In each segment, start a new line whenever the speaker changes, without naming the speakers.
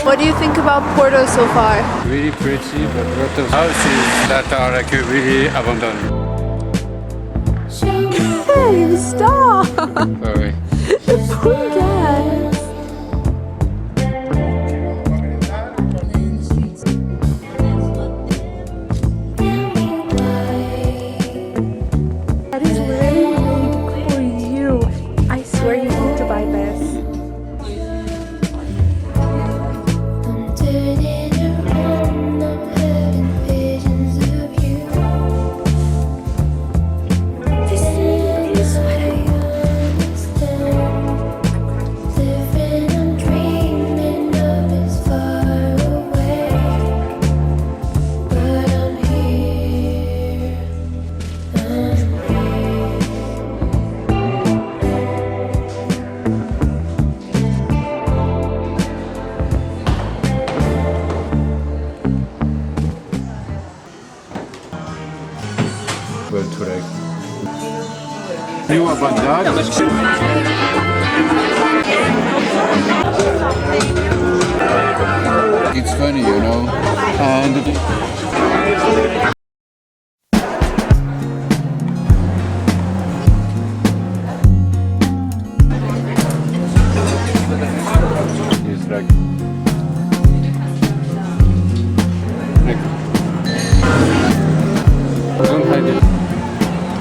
What do you think about Porto so far?
Really pretty, but a lot of houses that are like really abandoned.
Hey, stop!
Sorry.
The poor guy. That is really made for you. I swear you need to buy this.
But to like knew about that. It's funny, you know, and it's like don't hide it.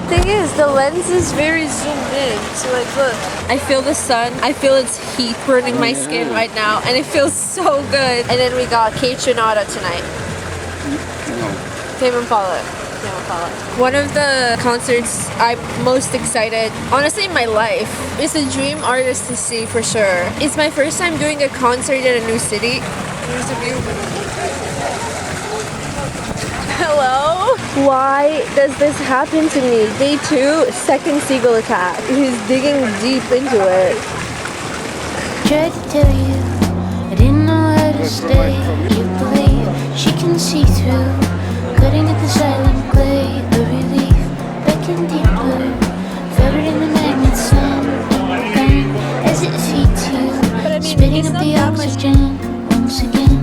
Thing is, the lens is very zoomed in. So like, look, I feel the sun. I feel its heat burning my skin right now, and it feels so good. And then we got Kaytranada tonight. Tame Impala. One of the concerts I'm most excited, honestly, in my life. It's a dream artist to see for sure. It's my first time doing a concert in a new city. Here's the view. Hello? Why does this happen to me? Day 2, second seagull attack. He's digging deep into it.
Tried to tell you, I didn't know how to stay. You believe she can see through, cutting at the silent clay. A relief, beckoned deeper, feathered in the magnet sun, as it feeds you, spitting up the oxygen once again.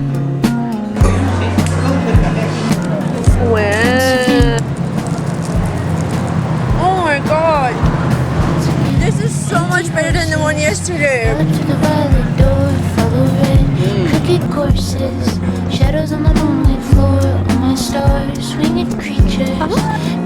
When? Oh my god! This is so much better than the one yesterday.
Up to the violet door, follow red, crooked courses, shadows on the moonlit floor, all my stars, winged creatures,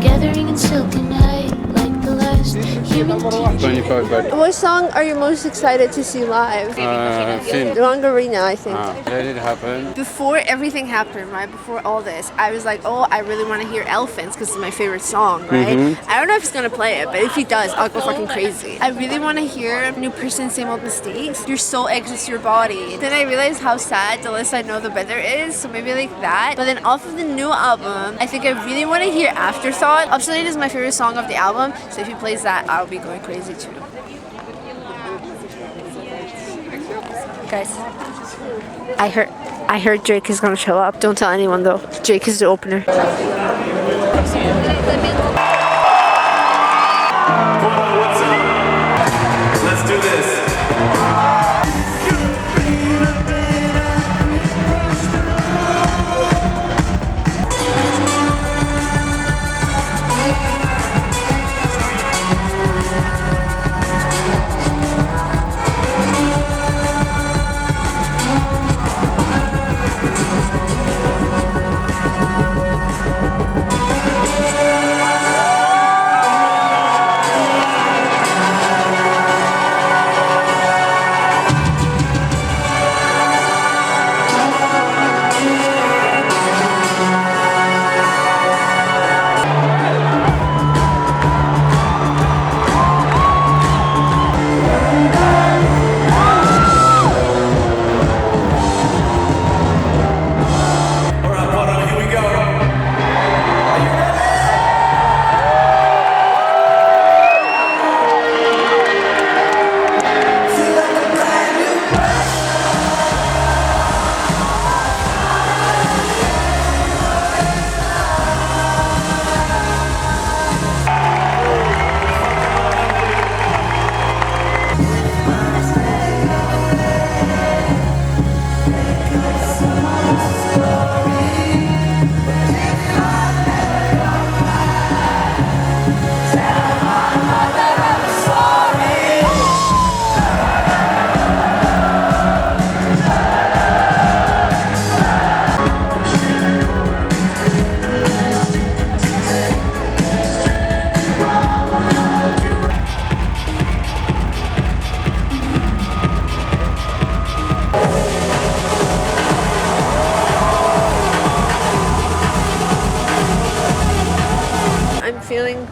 gathering in silken height like the last human teacher.
25 but
What song are you most excited to see live?
film.
Longarina, I think.
Let it happen.
Before everything happened, right? Before all this, I was like, oh, I really want to hear Elephants because it's my favorite song, right? I don't know if he's gonna play it, but if he does, I'll go fucking crazy. I really want to hear New Person, Same Old Mistakes. Your soul exits your body. Then I realized how sad the less I know, the better is. So maybe like that. But then off of the new album, I think I really want to hear Afterthought. Obsolete is my favorite song of the album, so if he plays that, I'll be going crazy too. Guys, I heard Drake is gonna show up. Don't tell anyone though. Drake is the opener.
Let's do this.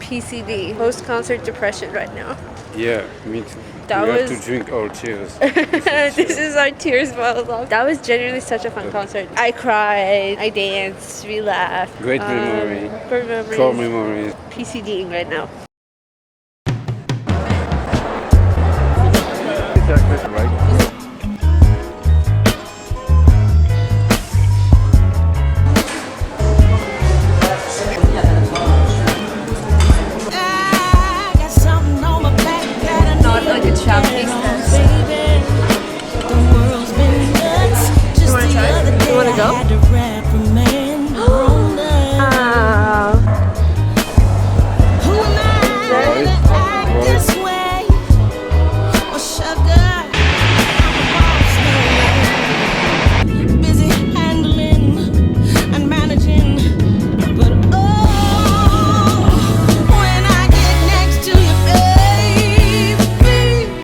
PCD, post-concert depression right now.
Yeah, me too.
That
we
was-
have to drink our tears.
This is our tears bottled up. That was genuinely such a fun concert. I cried, I danced, we laughed.
Great memory.
Great memories.
Core memories.
PCDing right now.